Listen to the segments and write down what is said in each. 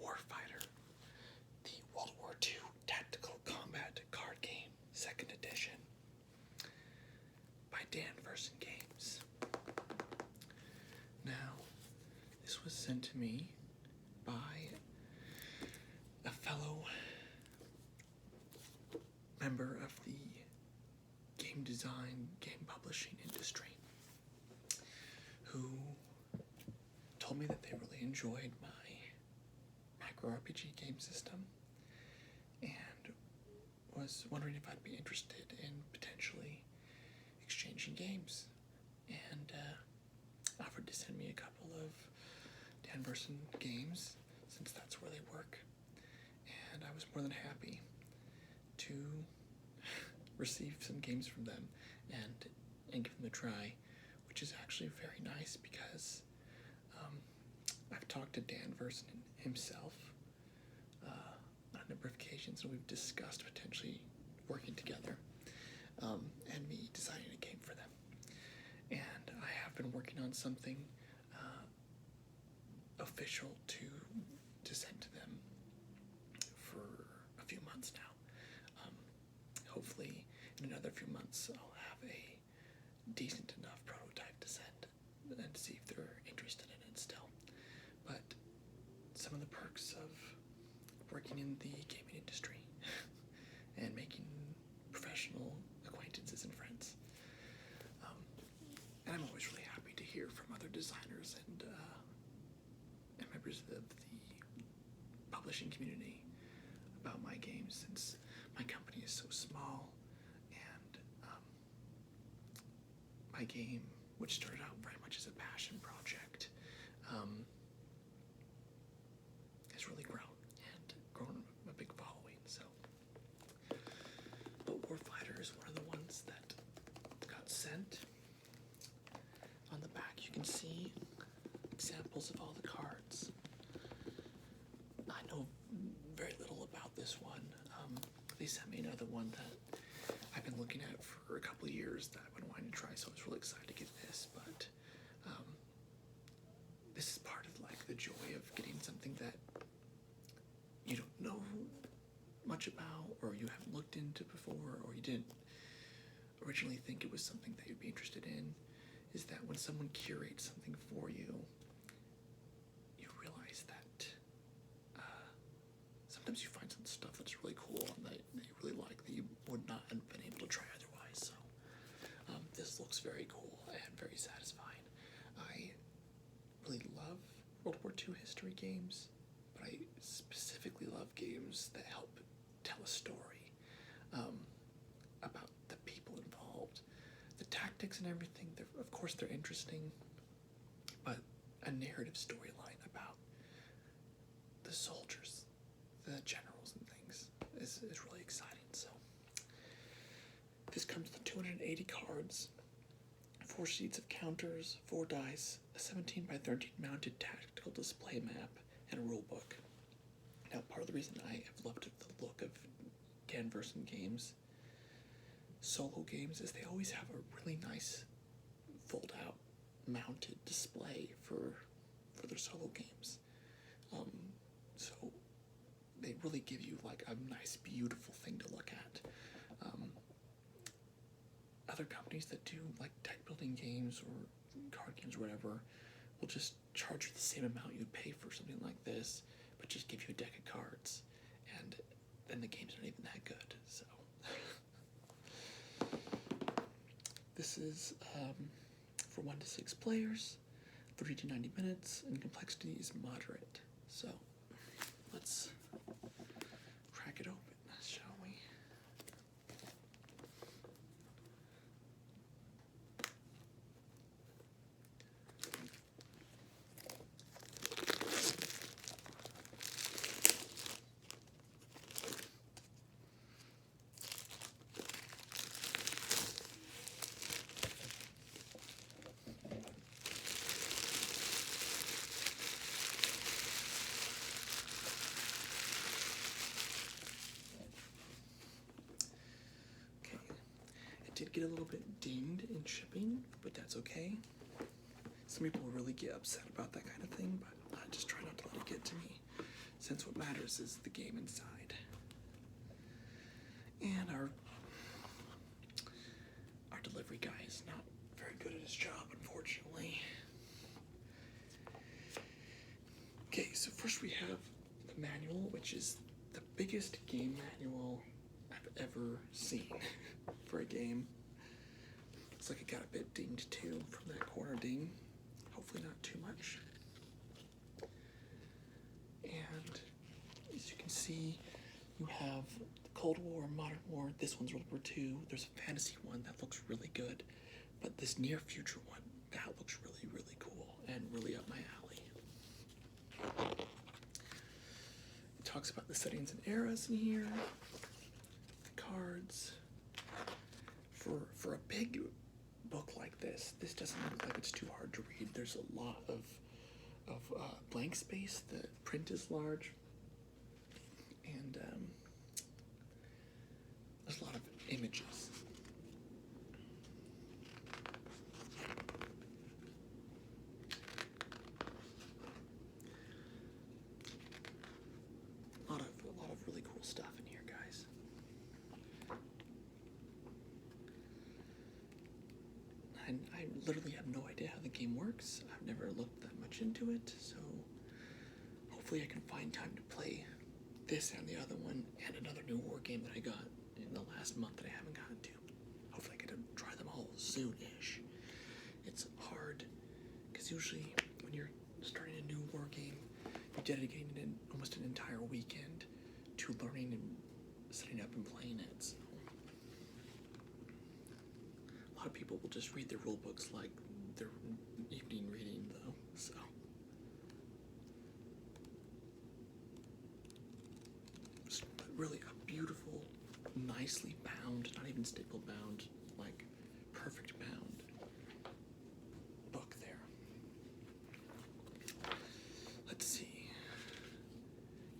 Warfighter, the World War II Tactical Combat Card Game, 2nd edition, by Versen Games. Now, this was sent to me by a fellow member of the game design, game publishing industry, who told me that they really enjoyed my micro RPG game system and was wondering if I'd be interested in potentially exchanging games, and offered to send me a couple of Versen games since that's where they work, and I was more than happy to receive some games from them and give them a try, which is actually very nice because I've talked to Versen himself on a number of occasions, and we've discussed potentially working together and me designing a game for them. And I have been working on something official to send to them for a few months now. Hopefully in another few months I'll have a decent enough prototype to send and see if they're interested in it still. But some of the perks of working in the gaming industry and making professional acquaintances and friends. And I'm always really happy to hear from other designers and members of the publishing community about my games, since my company is so small, and my game, which started out very much as a passion project, has really grown a big following. So, but Warfighter is one of the ones that got sent. On the back you can see examples of all the cards. I know very little about this one. They sent me another one that I've been looking at for a couple of years that I've been wanting to try, so I was really excited to get this. But this is part of like the joy of getting something that you don't know much about, or you haven't looked into before, or you didn't originally think it was something that you'd be interested in, is that when someone curates something for you, you realize that sometimes you find some stuff that's really cool and that you really like that you would not have been able to try otherwise. So this looks very cool and very satisfying. I really love World War II history games, but I specifically love games that help tell a story about the people involved. The tactics and everything, of course they're interesting, but a narrative storyline about the soldiers, the generals and things is really exciting. So this comes with 280 cards, 4 sheets of counters, 4 dice, a 17 by 13 mounted tactical display map, and a rule book. Now, part of the reason I have loved the look of Versen games, solo games, is they always have a really nice fold-out mounted display for their solo games. So they really give you like a nice, beautiful thing to look at. Other companies that do like deck building games or card games or whatever will just charge you the same amount you'd pay for something like this, but just give you a deck of cards, and then the game's not even that good. So this is for 1 to 6 players, 30 to 90 minutes, and complexity is moderate. So let's crack it open, shall we? Did get a little bit dinged in shipping, but that's okay. Some people really get upset about that kind of thing, but I just try not to let it get to me, since what matters is the game inside. And our delivery guy is not very good at his job, unfortunately. Okay, so first we have the manual, which is the biggest game manual I've ever seen for a game. Looks like it got a bit dinged too from that corner ding. Hopefully not too much. And as you can see, you have the Cold War, Modern War. This one's World War II. There's a fantasy one that looks really good. But this near future one, that looks really, really cool and really up my alley. It talks about the settings and eras in here. The cards. For a big book like this doesn't look like it's too hard to read. There's a lot of blank space. The print is large. And there's a lot of images. A lot of really cool stuff in here, guys. And I literally have no idea how the game works. I've never looked that much into it, so hopefully I can find time to play this and the other one and another new war game that I got in the last month that I haven't gotten to. Hopefully I get to try them all soon-ish. It's hard, because usually when you're starting a new war game, you're dedicating almost an entire weekend to learning and setting up and playing it. So a lot of people will just read their rule books like their evening reading, though, so. But really a beautiful, nicely bound, not even staple bound, like perfect bound book there. Let's see.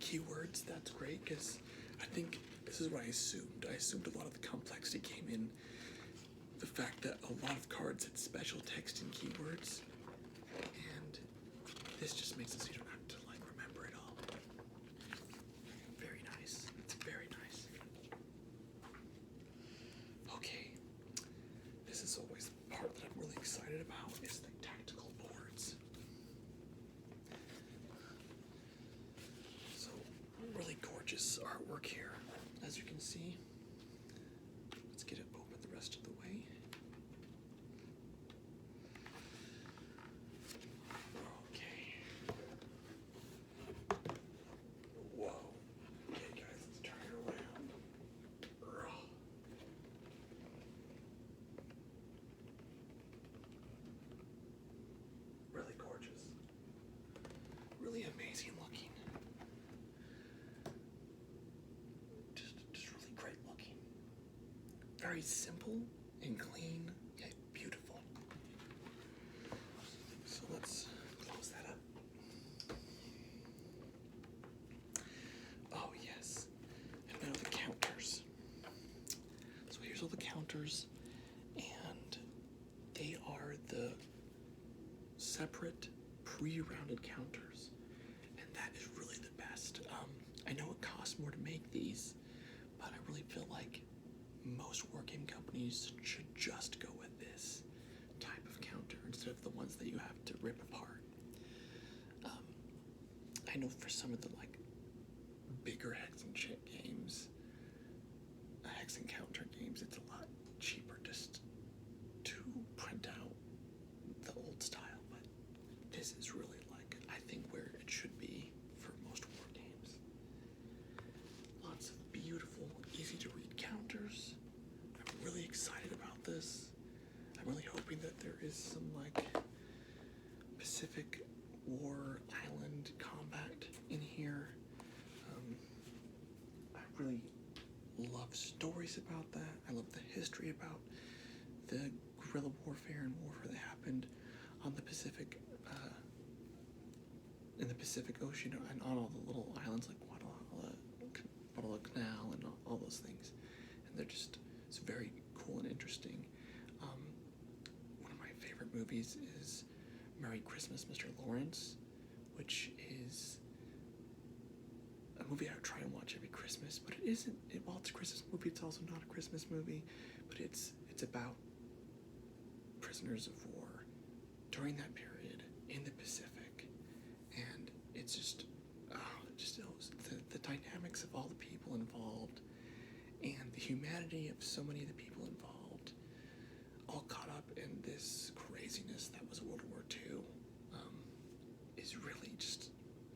Keywords, that's great, because I think this is what I assumed. I assumed a lot of the complexity came in the fact that a lot of cards had special text and keywords, and this just makes it so you don't have to like remember it all. Very nice. It's very nice. Okay, this is always the part that I'm really excited about, is the tactical boards. So really gorgeous artwork here, as you can see. Let's get it open the rest of the way. Okay. Whoa. Okay, guys, let's turn it around. Ugh. Really gorgeous. Really amazing looking. Just really great looking. Very simple and clean, yet beautiful. So let's close that up. Oh yes, and now the counters. So here's all the counters, and they are the separate pre-rounded counters, and that is really the best. I know it costs more to make these, but I really feel like most war game companies should just go with this type of counter instead of the ones that you have to rip apart. I know for some of the like bigger hex and chip games, hex and counter games, it's a lot cheaper just to print out the old style, but this is really like, I think, where it should be for most war games. Lots of beautiful, easy to read counters. I'm really excited about this. I'm really hoping that there is some like Pacific War Island combat in here. I really love stories about that. I love the history about the guerrilla warfare and warfare that happened on the Pacific, in the Pacific Ocean, and on all the little islands like Guadalcanal and all those things. And they're just, it's very cool and interesting. One of my favorite movies is Merry Christmas, Mr. Lawrence, which is movie I would try and watch every Christmas, but it isn't. While it's a Christmas movie, it's also not a Christmas movie, but it's about prisoners of war during that period in the Pacific, and it's just the dynamics of all the people involved and the humanity of so many of the people involved, all caught up in this craziness that was World War II, is really just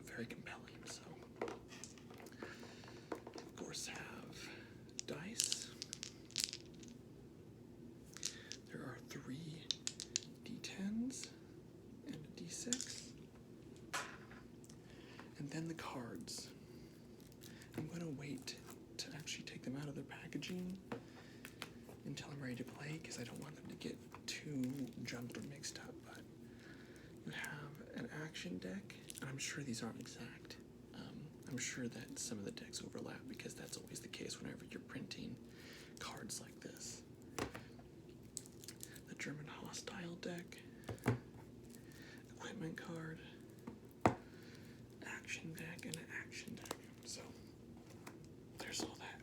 very compelling. So, of course, have dice. There are 3 D10s and a D6, and then the cards. I'm going to wait to actually take them out of their packaging until I'm ready to play, because I don't want them to get too jumbled or mixed up. But you have an action deck, and I'm sure these aren't exact. I'm sure that some of the decks overlap, because that's always the case whenever you're printing cards like this. The German Hostile deck, equipment card, action deck, and an action deck. So there's all that.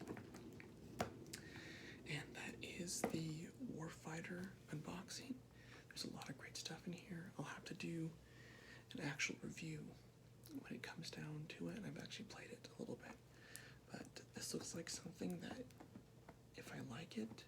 And that is the Warfighter unboxing. There's a lot of great stuff in here. I'll have to do an actual review when it comes down to it, and I've actually played it a little bit. But this looks like something that, if I like it,